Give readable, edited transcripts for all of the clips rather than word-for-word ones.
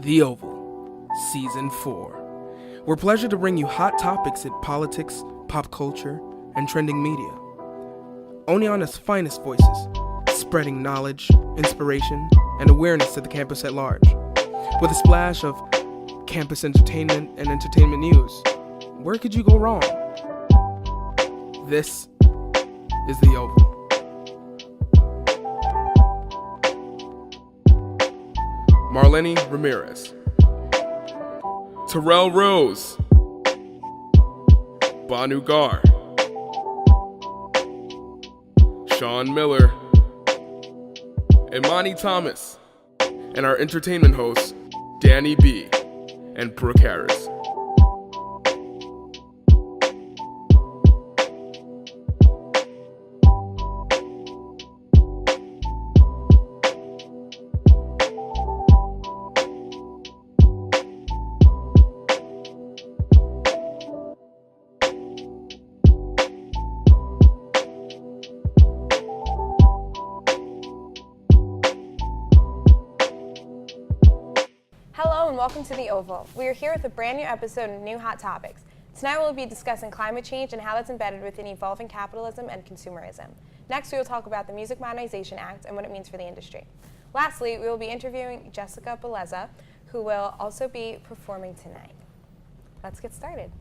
The Oval, Season 4. We're pleasure to bring you hot topics in politics, pop culture, and trending media. Oneonta's finest voices, spreading knowledge, inspiration, and awareness to the campus at large. With a splash of campus entertainment and entertainment news. Where could you go wrong? This is The Oval. Marlene Ramirez, Terrell Rose, Banu Gar, Sean Miller, Imani Thomas, and our entertainment hosts, Danny B. and Brooke Harris. Hello and welcome to The Oval. We are here with a brand new episode of New Hot Topics. Tonight we'll be discussing climate change and how that's embedded within evolving capitalism and consumerism. Next we will talk about the Music Modernization Act and what it means for the industry. Lastly, we will be interviewing Jessica Beleza, who will also be performing tonight. Let's get started.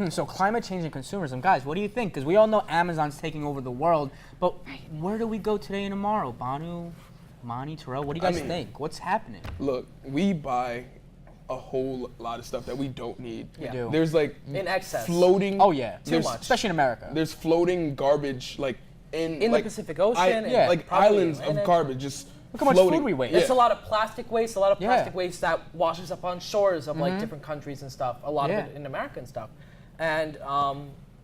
So climate change and consumerism. Guys, what do you think? Because we all know Amazon's taking over the world, but where do we go today and tomorrow? Banu, Mani, Terrell, what do you guys think? What's happening? Look, we buy a whole lot of stuff that we don't need. We do. There's like in excess. Floating. Oh yeah, Too much. especially in America. There's floating garbage like in the like, Pacific Ocean. like islands of garbage just Look how much floating. food we waste. It's a lot of plastic waste, Yeah. that washes up on shores of like different countries and stuff. A lot of it in America and stuff, and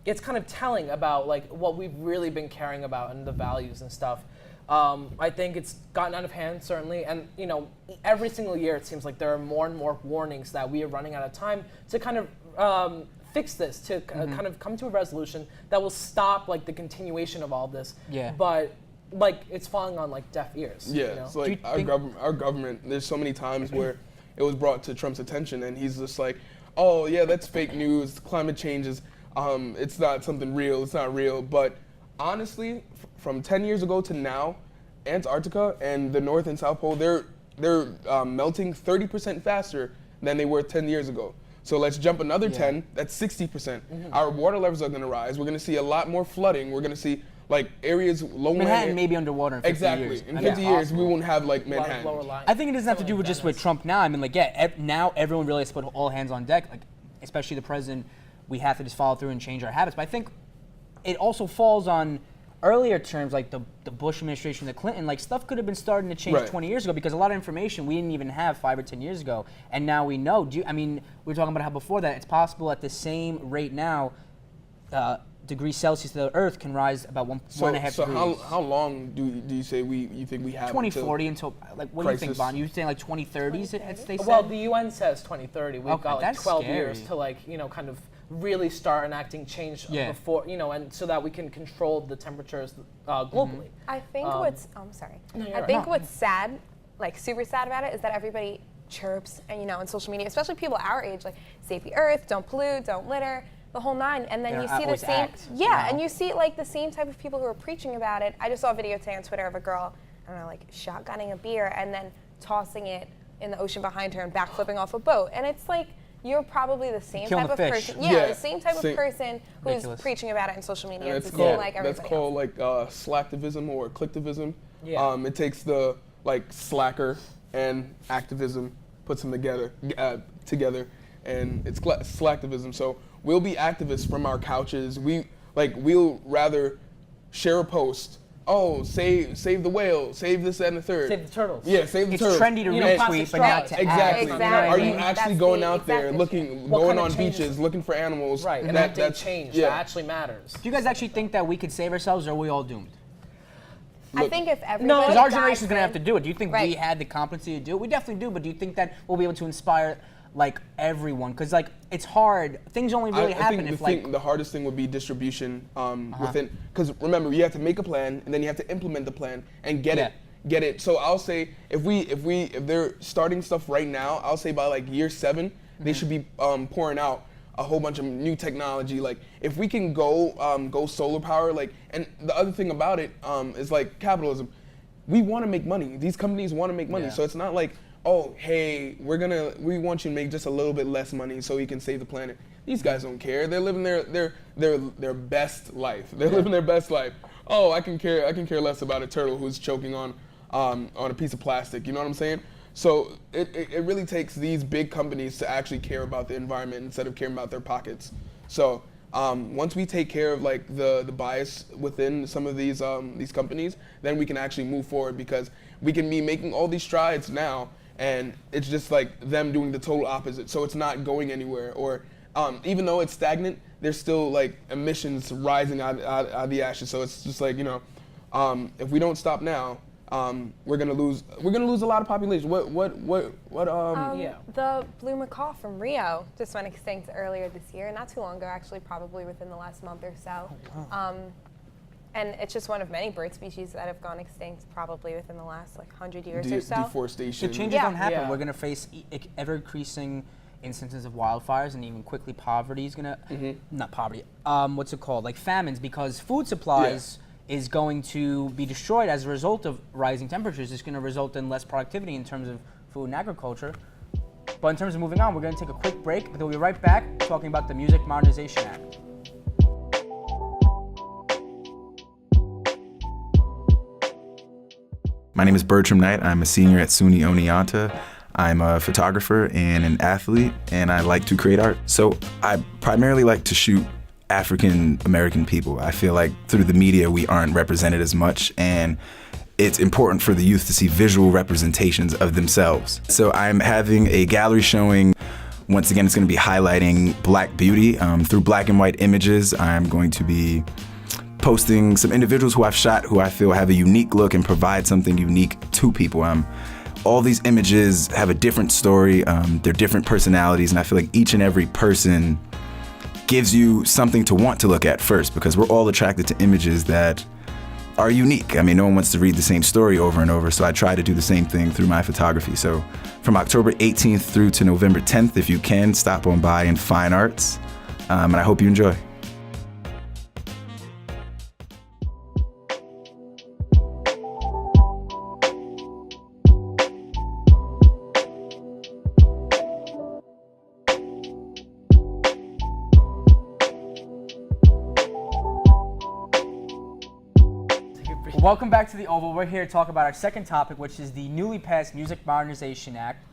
it's kind of telling about like what we've really been caring about and the values and stuff. I think it's gotten out of hand, certainly, and you know, every single year it seems like there are more and more warnings that we are running out of time to kind of fix this, to kind of come to a resolution that will stop like the continuation of all this. Yeah. But like it's falling on like deaf ears. Yeah, You know? it's like our government. There's so many times where it was brought to Trump's attention, and he's just like, "Oh yeah, that's fake news. Climate change is, it's not something real. It's not real." But honestly, from 10 years ago to now, Antarctica and the North and South Pole, they're melting 30% faster than they were 10 years ago. So let's jump another 10. That's 60%. Our water levels are going to rise. We're going to see a lot more flooding. We're going to see like areas low Manhattan may be underwater in 50 years. In 50 years, we won't have like Manhattan. I think it doesn't have to do with just with Trump now. I mean, like, now everyone really has to put all hands on deck. Like, especially the president, we have to just follow through and change our habits. But I think it also falls on earlier terms, like the Bush administration, the Clinton, like stuff could have been starting to change 20 years ago because a lot of information we didn't even have 5 or 10 years ago, and now we know. I mean, we were talking about how before that it's possible at the same rate now, degrees Celsius to the Earth can rise about 1.5 degrees. So how long do you say you think we have? 2040 until like what crisis? do you think, Bon? You saying like 2030s? They said? Well, the UN says 2030. We've got like that's 12 scary. years to like kind of really start enacting change before and so that we can control the temperatures globally. I think I'm sorry. No, you're I right. think what's sad, like super sad about it, is that everybody chirps and on social media, especially people our age, like save the earth, don't pollute, don't litter, the whole nine. And then you see the same and you see like the same type of people who are preaching about it. I just saw a video today on Twitter of a girl, I don't know, like shotgunning a beer and then tossing it in the ocean behind her and backflipping off a boat. And it's like, you're probably the same type of person. Yeah, the same type of person who's preaching about it in social media. It's called, like everybody that's called like slacktivism or clicktivism. Yeah. It takes the like slacker and activism, puts them together, and it's slacktivism. So we'll be activists from our couches. We'll rather share a post. Oh, save the whale, save this and the third. Save the turtles. Yeah, save the turtles. It's trendy to retweet, but not to act. Exactly. Are you actually going out there going on beaches, looking for animals? Right, and that's change that actually matters. Do you guys actually think that we could save ourselves, or are we all doomed? I think if everybody because our generation's going to have to do it. Do you think we had the competency to do it? We definitely do, but do you think that we'll be able to inspire like everyone? Because like it's hard. Things only really happen if like the hardest thing would be distribution within. Because remember, you have to make a plan and then you have to implement the plan and get get it. So I'll say if they're starting stuff right now, I'll say by like year 7, they should be pouring out a whole bunch of new technology. Like if we can go solar power, like, and the other thing about it is like capitalism. We want to make money. These companies want to make money. So it's not like, oh, hey, we want you to make just a little bit less money so you can save the planet. These guys don't care. They're living their best life. They're living their best life. Oh, I can care less about a turtle who's choking on a piece of plastic. You know what I'm saying? So it really takes these big companies to actually care about the environment instead of caring about their pockets. So once we take care of like the bias within some of these companies, then we can actually move forward, because we can be making all these strides now, and it's just like them doing the total opposite. So it's not going anywhere, or even though it's stagnant, there's still like emissions rising out of the ashes. So it's just like, you know, if we don't stop now, we're gonna lose a lot of population. The blue macaw from Rio just went extinct earlier this year, not too long ago, actually, probably within the last month or so. And it's just one of many bird species that have gone extinct probably within the last like 100 years or so. Deforestation. The changes don't happen. We're gonna face ever increasing instances of wildfires, and even quickly poverty is gonna not poverty. What's it called? Like famines, because food supplies is going to be destroyed as a result of rising temperatures. It's going to result in less productivity in terms of food and agriculture. But in terms of moving on, we're going to take a quick break, but then we'll be right back talking about the Music Modernization Act. My name is Bertram Knight. I'm a senior at SUNY Oneonta. I'm a photographer and an athlete, and I like to create art. So I primarily like to shoot African American people. I feel like through the media we aren't represented as much, and it's important for the youth to see visual representations of themselves. So I'm having a gallery showing. Once again, it's going to be highlighting Black beauty through black and white images. I'm going to be posting some individuals who I've shot who I feel have a unique look and provide something unique to people. All these images have a different story, they're different personalities, and I feel like each and every person gives you something to want to look at first, because we're all attracted to images that are unique. I mean, no one wants to read the same story over and over, so I try to do the same thing through my photography. So from October 18th through to November 10th, if you can, stop on by in Fine Arts, and I hope you enjoy. Welcome back to the Oval. We're here to talk about our second topic, which is the newly passed Music Modernization Act,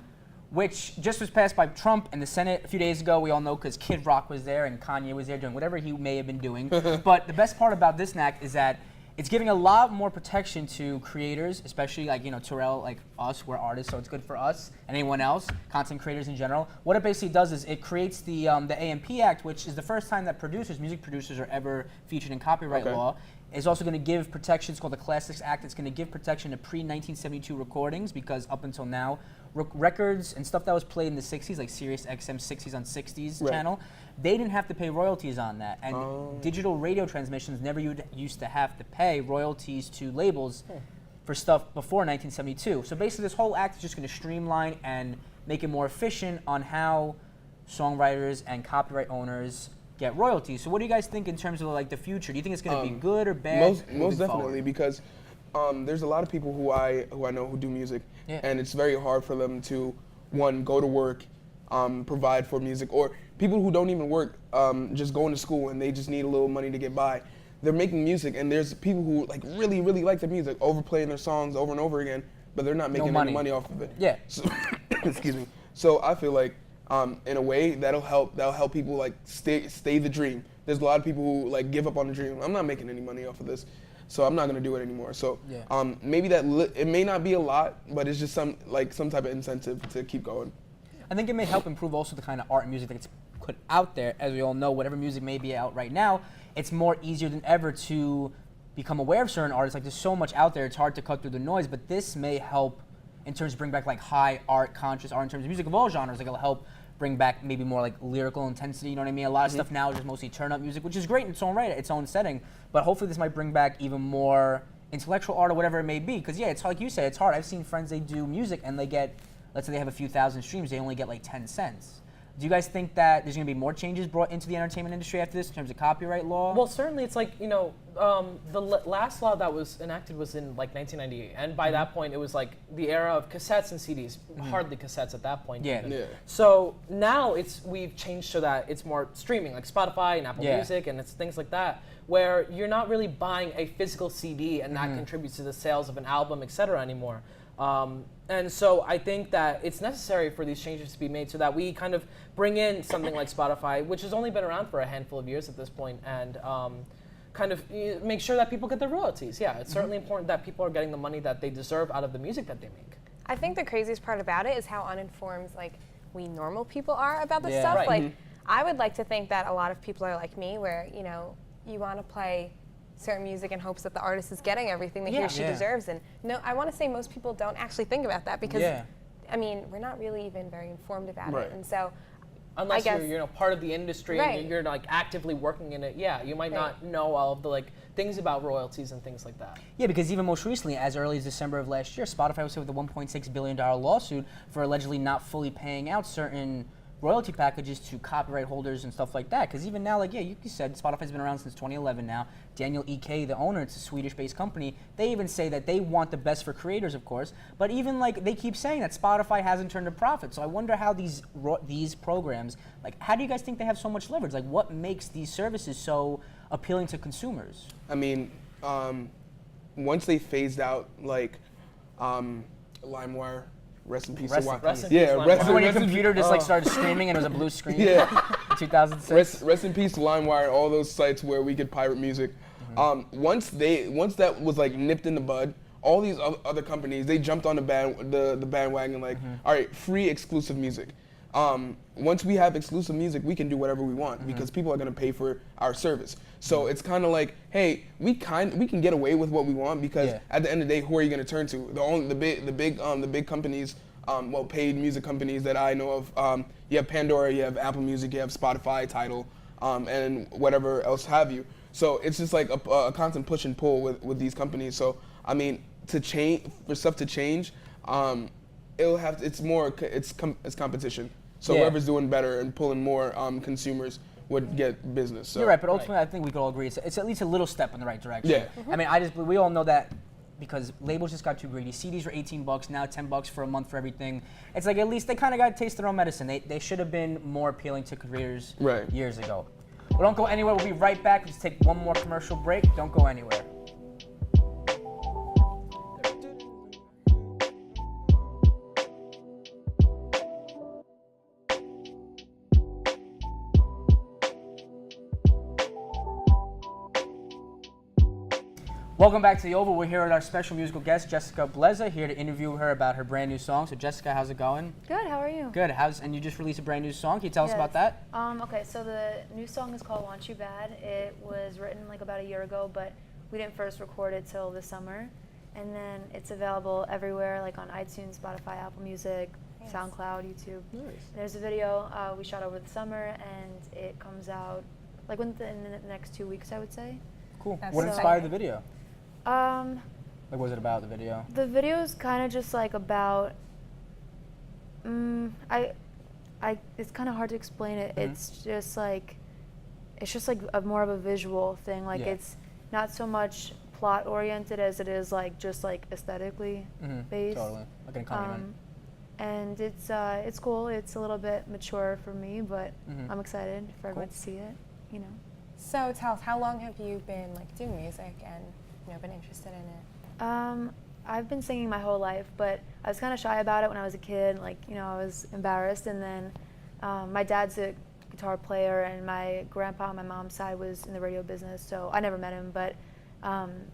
which just was passed by Trump in the Senate a few days ago. We all know because Kid Rock was there and Kanye was there doing whatever he may have been doing. But the best part about this act is that it's giving a lot more protection to creators, especially like, you know, Terrell, like us, we're artists, so it's good for us and anyone else, content creators in general. What it basically does is it creates the AMP Act, which is the first time that music producers are ever featured in copyright law. It's also going to give protection. It's called the Classics Act. It's going to give protection to pre-1972 recordings, because up until now, records and stuff that was played in the 60s, like Sirius XM 60s on 60s channel, they didn't have to pay royalties on that. And digital radio transmissions never used to have to pay royalties to labels for stuff before 1972. So basically this whole act is just going to streamline and make it more efficient on how songwriters and copyright owners get royalties. So what do you guys think in terms of like the future? Do you think it's going to be good or bad? Most definitely, because there's a lot of people who I know who do music, and it's very hard for them to, one, go to work, provide for music, or people who don't even work, just going to school and they just need a little money to get by. They're making music, and there's people who like really like their music, overplaying their songs over and over again, but they're not making any money off of it. Yeah. So, excuse me. So I feel like in a way that'll help people like stay the dream. There's a lot of people who like give up on the dream. I'm not making any money off of this, so I'm not gonna do it anymore. So maybe it may not be a lot, but it's just some type of incentive to keep going. I think it may help improve also the kind of art and music that gets put out there. As we all know, whatever music may be out right now, it's more easier than ever to become aware of certain artists. Like there's so much out there, it's hard to cut through the noise, but this may help in terms of bring back like high art, conscious art in terms of music of all genres. Like it'll help bring back maybe more like lyrical intensity, you know what I mean? A lot of stuff now is just mostly turn up music, which is great in its own right, its own setting, but hopefully this might bring back even more intellectual art or whatever it may be. Because yeah, it's like you said, it's hard. I've seen friends, they do music and they get, let's say they have a few thousand streams, they only get like 10 cents. Do you guys think that there's going to be more changes brought into the entertainment industry after this in terms of copyright law? Well, certainly it's like, you know, the last law that was enacted was in like 1998. And by that point, it was like the era of cassettes and CDs, hardly cassettes at that point. Yeah. Even. So now we've changed so that it's more streaming, like Spotify and Apple Music and it's things like that, where you're not really buying a physical CD and that contributes to the sales of an album, et cetera, anymore. And so I think that it's necessary for these changes to be made so that we kind of bring in something like Spotify, which has only been around for a handful of years at this point, and kind of make sure that people get their royalties. Yeah, it's certainly important that people are getting the money that they deserve out of the music that they make. I think the craziest part about it is how uninformed like we normal people are about this Yeah. stuff. Right. Like I would like to think that a lot of people are like me, where you know you want to play certain music in hopes that the artist is getting everything that he or she deserves. And no, I want to say most people don't actually think about that because, I mean, we're not really even very informed about it. And so, unless I guess, you're part of the industry and you're like actively working in it, you might not know all of the like things about royalties and things like that. Yeah, because even most recently, as early as December of last year, Spotify was hit with a $1.6 billion lawsuit for allegedly not fully paying out certain royalty packages to copyright holders and stuff like that. Because even now, like, you said, Spotify's been around since 2011 now. Daniel Ek, the owner, it's a Swedish-based company, they even say that they want the best for creators, of course. But even, like, they keep saying that Spotify hasn't turned a profit. So I wonder how these programs, like, how do you guys think they have so much leverage? Like, what makes these services so appealing to consumers? I mean, once they phased out, like, LimeWire, rest in peace. Rest in peace, Remember when your computer just like started screaming and it was a blue screen? Yeah. In 2006. Rest in peace, LimeWire, all those sites where we could pirate music. Once that was like nipped in the bud, all these other companies, they jumped on the bandwagon like, all right, free exclusive music. Once we have exclusive music, we can do whatever we want because people are gonna pay for our service. So it's kind of like, hey, we can get away with what we want because at the end of the day, who are you gonna turn to? The big companies, paid music companies that I know of. You have Pandora, you have Apple Music, you have Spotify, Tidal, and whatever else have you. So it's just like a constant push and pull with these companies. So I mean, for stuff to change, it's competition. So whoever's doing better and pulling more consumers would get business. So. You're right, but ultimately I think we could all agree it's at least a little step in the right direction. Yeah. I mean, we all know that because labels just got too greedy. CDs were $18, now $10 for a month for everything. It's like at least they kind of got to taste their own medicine. They should have been more appealing to creators years ago. Well, don't go anywhere. We'll be right back. Let's take one more commercial break. Don't go anywhere. Welcome back to The Oval. We're here with our special musical guest, Jessica Bleza, here to interview her about her brand new song. So Jessica, how's it going? Good, how are you? Good. And you just released a brand new song. Can you tell us about that? Okay, so the new song is called Want You Bad. It was written like about a year ago, but we didn't first record it till this summer. And then it's available everywhere, like on iTunes, Spotify, Apple Music, SoundCloud, YouTube. Nice. There's a video we shot over the summer, and it comes out like in the next 2 weeks, I would say. Cool. What inspired the video? Like, what was it about, the video? The video is kind of just like about, it's kind of hard to explain it. It's just like a more of a visual thing. Like it's not so much plot oriented as it is like just like aesthetically based. Totally, like an accompaniment. And it's cool. It's a little bit mature for me, but I'm excited for everyone to see it. You know. So tell us, how long have you been like doing music and been interested in it? I've been singing my whole life, but I was kind of shy about it when I was a kid. Like, I was embarrassed. And then my dad's a guitar player, and my grandpa on my mom's side was in the radio business, so I never met him. But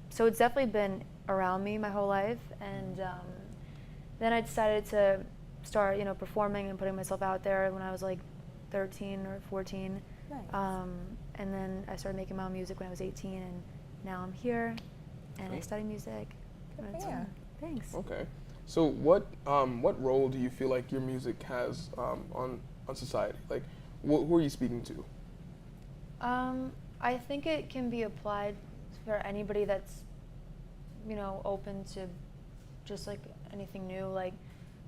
so it's definitely been around me my whole life. And then I decided to start, performing and putting myself out there when I was like 13 or 14. Nice. And then I started making my own music when I was 18, and now I'm here. And I study music. Thanks. Okay. So what role do you feel like your music has on society? Like, who are you speaking to? I think it can be applied for anybody that's you know, open to just like anything new. Like,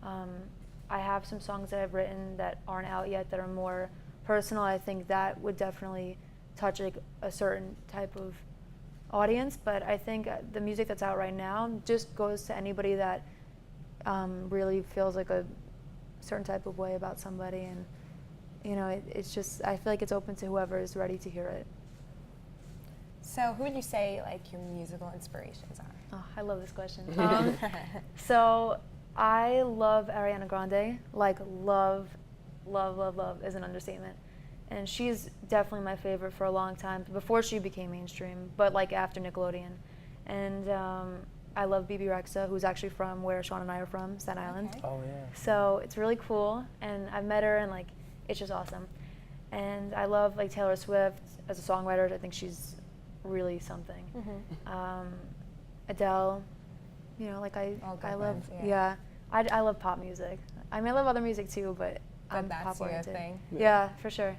I have some songs that I've written that aren't out yet that are more personal. I think that would definitely touch like a certain type of audience. But I think the music that's out right now just goes to anybody that really feels like a certain type of way about somebody, and you know, it's just, I feel like it's open to whoever is ready to hear it. So who would you say like your musical inspirations are? Oh, I love this question. So I love Ariana Grande, like love is an understatement. And she's definitely my favorite for a long time, before she became mainstream, but like after Nickelodeon. And I love BB Rexa, who's actually from where Sean and I are from, Staten Island. Okay. Oh, yeah. So it's really cool, and I've met her, and like, it's just awesome. And I love like Taylor Swift as a songwriter. I think she's really something. Adele, you know, like I love, yeah. I love pop music. I mean, I love other music too, but I'm that's pop your oriented. thing. Yeah, for sure.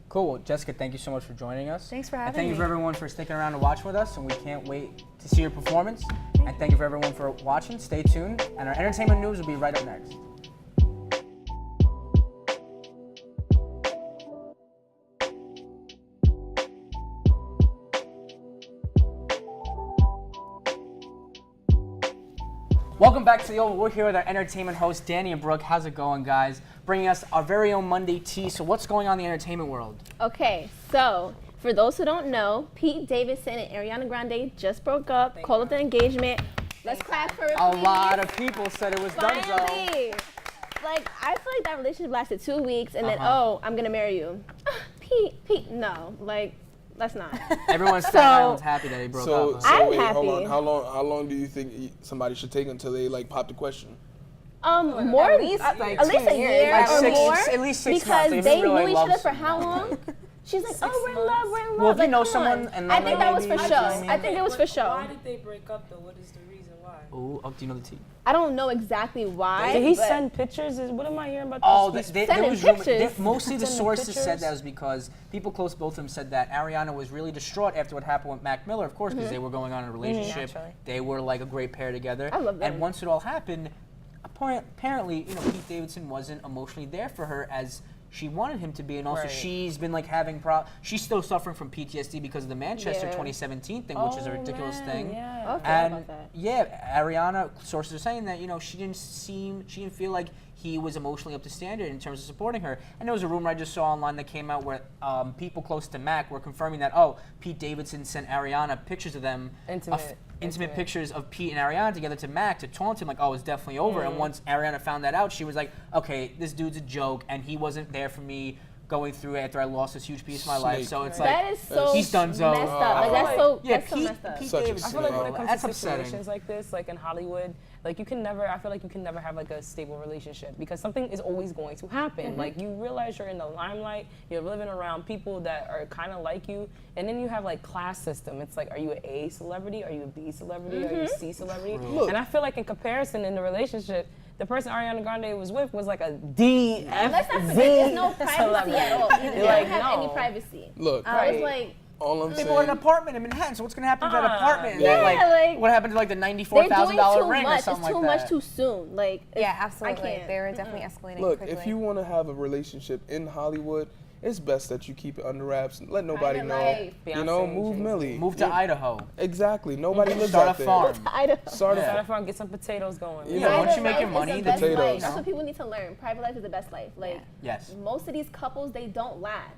Cool. Well, Jessica, thank you so much for joining us. Thanks for And having thank you me. for everyone for sticking around to watch with us, and we can't wait to see your performance. And thank you for everyone for watching. Stay tuned, and our entertainment news will be right up next. Welcome back to the Oval. We're here with our entertainment hosts, Danny and Brooke. How's it going, guys? Bringing us our very own Monday tea. So what's going on in the entertainment world? Okay, so for those who don't know, Pete Davidson and Ariana Grande just broke up, called up the engagement. Let's clap for it, A please. lot of people said it was done, though. Finally. Like, I feel like that relationship lasted 2 weeks, and then, oh, I'm gonna marry you. Pete, no, like, let's not. Everyone in Staten Island's happy that they broke up. So I'm wait, hold happy. on. How long do you think somebody should take until they like pop the question? More At least, like, at least 2 a years. year Like or six- more, at least 6 months. because They've they been really knew each other love for how long? She's like, oh, we're in love, we're in love. Well, if you like, know come someone on. and I then think that was maybe- for I show. just- I think it was for show. Why did they break up though? What is the reason why? Ooh, oh, do you know the tea? I don't know exactly why. Did he but send pictures? What am I hearing about Oh, this? there sending was pictures. mostly the Sending sources said pictures? that was because people close to both of them said that Ariana was really distraught after what happened with Mac Miller, of course, because they were going on in a relationship. Naturally. They were like a great pair together. I love them. And once it all happened, apparently, you know, Pete Davidson wasn't emotionally there for her as she wanted him to be, and also Right. she's been like having she's still suffering from PTSD because of the Manchester Yeah. 2017 thing, which is a ridiculous thing. Yeah. Okay, And about that. yeah, Ariana, sources are saying that, you know, she didn't feel like he was emotionally up to standard in terms of supporting her. And there was a rumor I just saw online that came out where people close to Mac were confirming that, oh, Pete Davidson sent Ariana pictures of them, intimate pictures of Pete and Ariana together to Mac to taunt him, like, oh, it's definitely over. And once Ariana found that out, she was like, okay, this dude's a joke, and he wasn't there for me going through it after I lost this huge piece of my life. So it's like, That is so he's done so. messed up. Like, that's so that's so Pete, messed up. Pete Such a Davidson, I feel like when it bro. comes that's to upsetting. situations like this, like in Hollywood, like I feel like you can never have like a stable relationship because something is always going to happen. Like you realize you're in the limelight, you're living around people that are kind of like you, and then you have like class system. It's like, are you an A celebrity? Are you a B celebrity? Are you a C celebrity? And I feel like in comparison in the relationship, the person Ariana Grande was with was like a D, F, Let's not Z forget, there's no privacy celebrity. at all. Either. They Like, don't have any no. privacy. Look, So it's like, all I'm They saying. bought an apartment in Manhattan, so what's gonna happen to that apartment? Yeah, like, what happened to like the they're $94,000 doing too ring or much. It's something too like much that? too soon. Like, Yeah, I absolutely. can't. They were definitely escalating Look, quickly. if you want to have a relationship in Hollywood, it's best that you keep it under wraps. Let nobody Private know. life. You know, Beyonce, move Jay-Z. Millie. Move to Idaho. Exactly. Nobody lives Start a out there. farm. Idaho. Start a Start farm. a farm, get some potatoes going. You Yeah, know, once you make Private your life is money, the best potatoes. life. That's what people need to learn. Private life is the best life. Like, Yes. most of these couples, they don't last.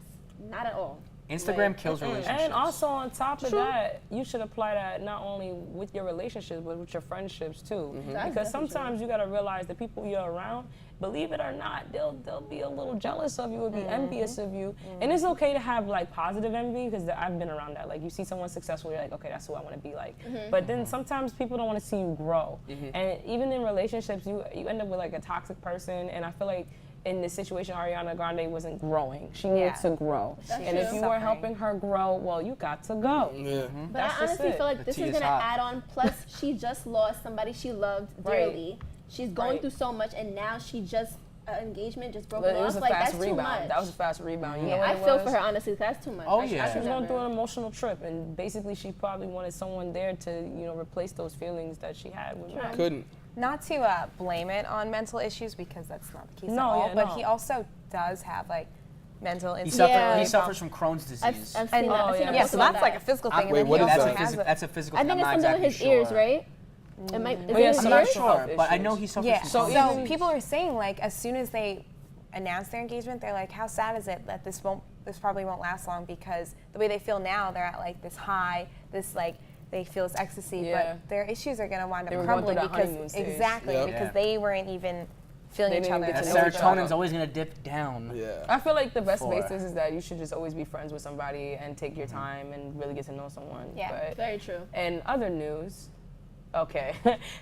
Not at all. Instagram Like, kills relationships. And also on top of that, you should apply that not only with your relationships, but with your friendships too. That's Because definitely sometimes you gotta realize the people you're around, believe it or not, they'll be a little jealous of you or be envious of you. And it's okay to have like positive envy because I've been around that. Like you see someone successful, you're like, okay, that's who I want to be like. But then sometimes people don't want to see you grow. And even in relationships, you end up with like a toxic person. And I feel like in this situation, Ariana Grande wasn't growing. She needed to grow. And if you were helping her grow, well, you got to go. Yeah. But That's I just honestly it. feel like The this tea is is gonna hot. add on. Plus, she just lost somebody she loved Right. dearly. She's going Right. through so much, and now she just engagement just broke But it off. was a Like fast that's too rebound. much. That was a fast rebound. You know I what it feel was? for her honestly. That's too much. Oh, I yeah. She was should've going through known. an emotional trip, and basically she probably wanted someone there to, replace those feelings that she had with Matt. Couldn't. Not to blame it on mental issues because that's not the case at No, all. yeah, but no. he also does have like mental He, instability. he suffers from Crohn's disease. I've seen And that. I've seen a yeah, post so about that's like a that. physical I'm- thing. Wait, and what then is he that? also has That's a physical I thing. think it's I'm not something with exactly his ears, sure. right? It might. Is But yeah, it his some I'm not ears? mental sure, but I know he suffers Yeah, from so Crohn's. people are saying like as soon as they announce their engagement, they're like, how sad is it that this probably won't last long because the way they feel now, they're at like this high, this like they feel this ecstasy, Yeah. but their issues are gonna wind They up were going through crumbling that honeymoon because stage. exactly Yep. because Yeah. they weren't even feeling They each didn't other. get That to know each other. serotonin's always gonna dip down. Yeah. I feel like the best For- basis is that you should just always be friends with somebody and take your time and really get to know someone. Yeah. But Very true. in other news,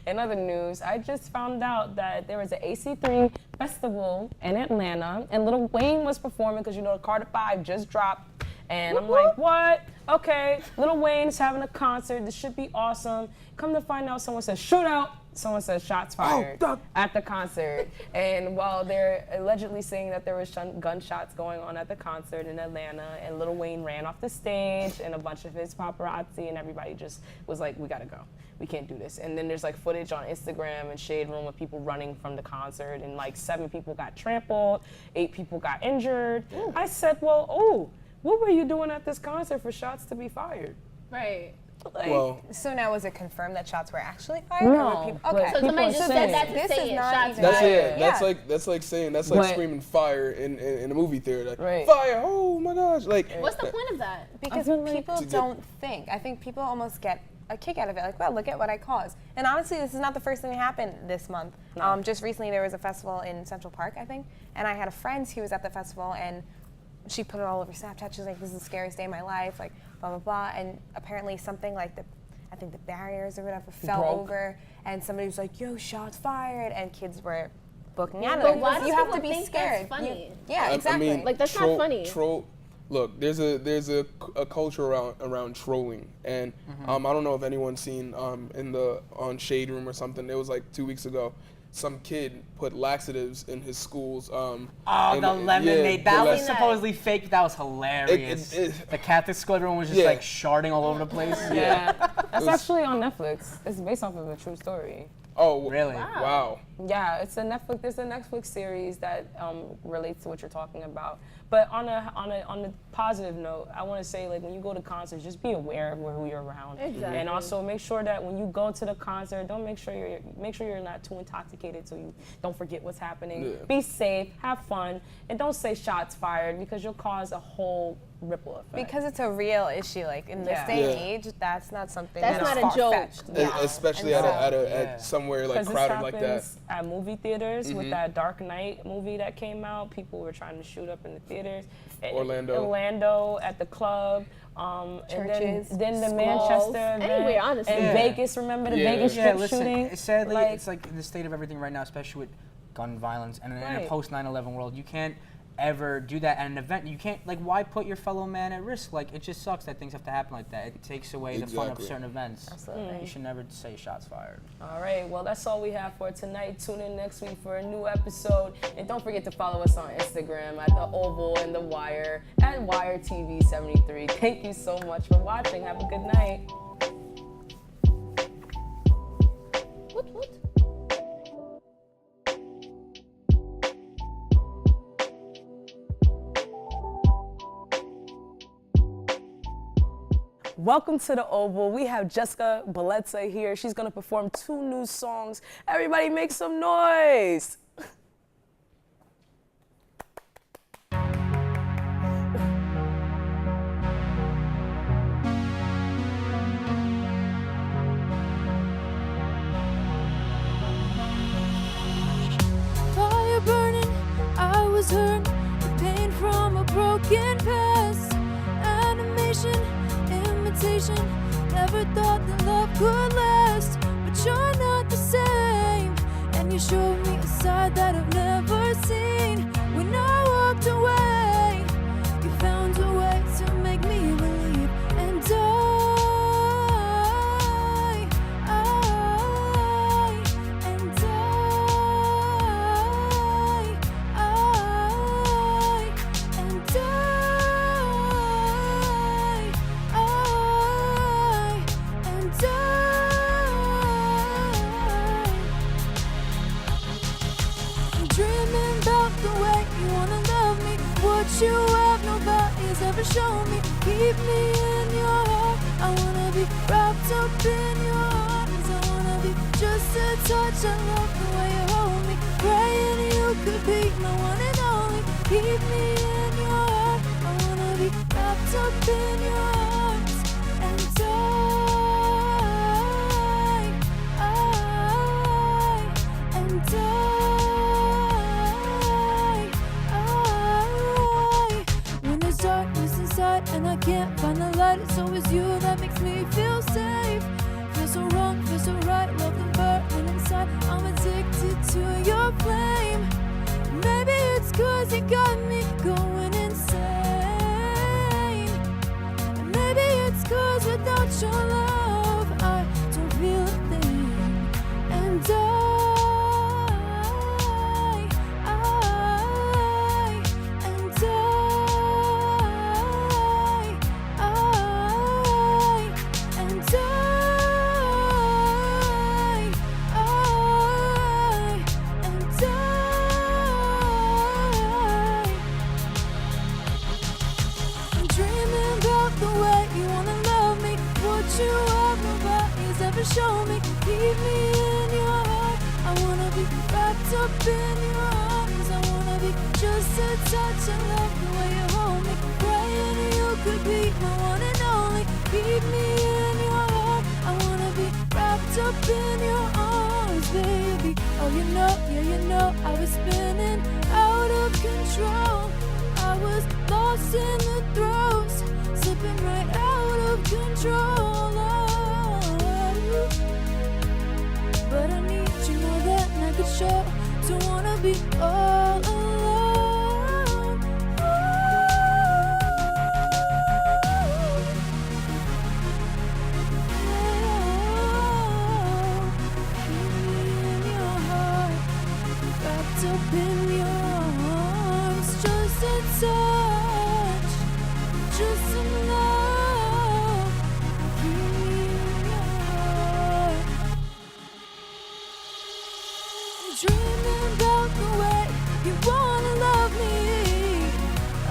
in other news, I just found out that there was an AC3 festival in Atlanta, and Lil Wayne was performing because Carter 5 just dropped, and I'm like, what? Okay, Lil Wayne is having a concert. This should be awesome. Come to find out, someone said shootout. Someone said shots fired at the concert. And while they're allegedly saying that there was gunshots going on at the concert in Atlanta, and Lil Wayne ran off the stage, and a bunch of his paparazzi and everybody just was like, we gotta go. We can't do this. And then there's like footage on Instagram and Shade Room of people running from the concert, and like 7 people got trampled, 8 people got injured. I said, well, what were you doing at this concert for shots to be fired? Right. Like, Well, So now was it confirmed that shots were actually fired? Or No, were people, but okay. So somebody just saying- said that to This say is it. not Shots even- that's fired. it. Yeah. That's like saying But- screaming fire in a movie theater. Like, Right. fire! Oh my gosh! Like, What's the point of that? Because feel like people to get- don't think. I think people almost get a kick out of it. Like, well, look at what I caused. And honestly, this is not the first thing that happened this month. No. Just recently, there was a festival in Central Park, I think, and I had a friend who was at the festival, and she put it all over Snapchat. She was like, "This is the scariest day of my life," like blah blah blah. And apparently, something like I think the barriers or whatever fell Broke. over, and somebody was like, "Yo, shots fired," and kids were booking out of But there. why because do you have people to be think scared. that's funny? Yeah, exactly. I mean, Like, that's not funny. Look, there's a culture around trolling, and I don't know if anyone's seen on Shade Room or something. It was like 2 weeks ago. Some kid put laxatives in his school's. Oh, the lemonade. That was supposedly fake, but that was hilarious. The Catholic school, everyone was just like sharding all over the place. Yeah, that's actually on Netflix. It's based off of a true story. Oh, Really? Wow. Yeah, it's a Netflix. There's a Netflix series that relates to what you're talking about. But on a positive note, I want to say, like, when you go to concerts, just be aware of who you're around. Exactly. And also make sure that when you go to the concert, make sure you're not too intoxicated so you don't forget what's happening. Yeah. Be safe, have fun, and don't say shots fired because you'll cause a whole ripple effect. Because it's a real issue, like in this Yeah. day and Yeah. age, that's not something That's that's not a joke. far-fetched. Especially And at so- at somewhere like Because this crowded like that. happens at movie theaters with that Dark Knight movie that came out. People were trying to shoot up in the theaters. Orlando at the club. Churches, and then the schools, Manchester event. anywhere, honestly. And Yeah. Vegas, remember the Yeah. Vegas Yeah, strip listen, shooting? sadly, Like- it's like in the state of everything right now, especially with gun violence and in a Right. post 9/11 world, you can't ever do that at an event. You can't, like, why put your fellow man at risk? Like, it just sucks that things have to happen like that. It takes away the fun of Exactly. certain events. Absolutely. You should never say shots fired. All right, well, that's all we have for tonight. Tune in next week for a new episode. And don't forget to follow us on Instagram at The Oval and The Wire at Wire TV 73. Thank you so much for watching. Have a good night. What? Welcome to the Oval. We have Jessica Beleza here. She's gonna perform 2 new songs. Everybody make some noise. Fire burning, I was hurt. The pain from a broken past. Animation, imitation. Never thought that love could last. But you're not the same. And you showed me a side that I've never seen. When I walked away, you found a way to make me believe. And the way you wanna love me. What you have, nobody's ever shown me. Keep me in your heart. I wanna be wrapped up in your arms. I wanna be just a touch. I love the way you hold me. Praying you could be my one and only. Keep me in your heart. I wanna be wrapped up in your arms. And when there's darkness inside and I can't find the light, it's always you that makes me feel safe. Feel so wrong, feel so right, love the burning inside. I'm addicted to your flame. Maybe it's 'cause you got me going insane. And maybe it's 'cause without your love I don't feel a thing. And show me, keep me in your heart. I wanna be wrapped up in your arms. I wanna be just a touch. I love the way you hold me. Praying you could be my one and only. Keep me in your heart. I wanna be wrapped up in your arms, baby. Oh, you know, yeah, you know, I was spinning out of control. I was lost in the throes, slipping right out of control. But I need you more than I could show. Don't wanna be all alone. Keep me in your heart, wrapped up in your arms. Just a touch, just some love. Keep me in your heart. Dreaming about the way you wanna love me.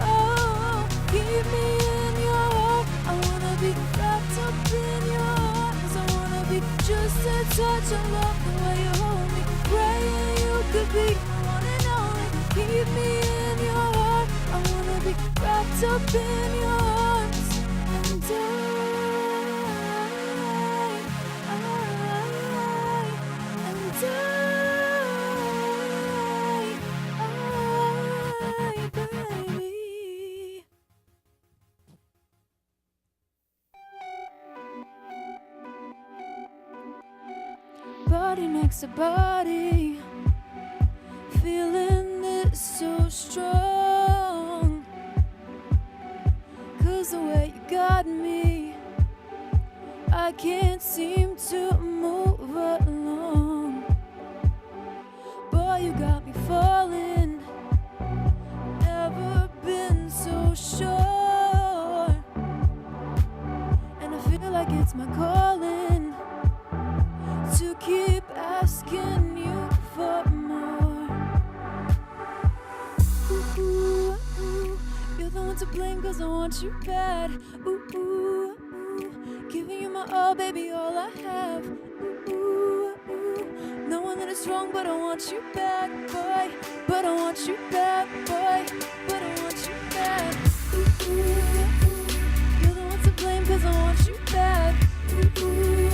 Oh, keep me in your heart. I wanna be wrapped up in your arms. I wanna be just a touch. I love the way you hold me. Praying you could be my one and only. Keep me in your heart. I wanna be wrapped up in your arms. And body next to body, feeling this so strong. 'Cause the way you got me, I can't seem to move along. Boy, you got me falling, never been so sure. And I feel like it's my calling to keep asking you for more. Ooh, ooh, ooh. You're the one to blame 'cause I want you bad. Ooh, ooh, ooh. Giving you my all, baby, all I have. Ooh, ooh, ooh. Knowing that it's wrong, but I want you back, boy. But I want you back, boy. But I want you back. Ooh, ooh, ooh. You're the one to blame 'cause I want you bad. Ooh, ooh.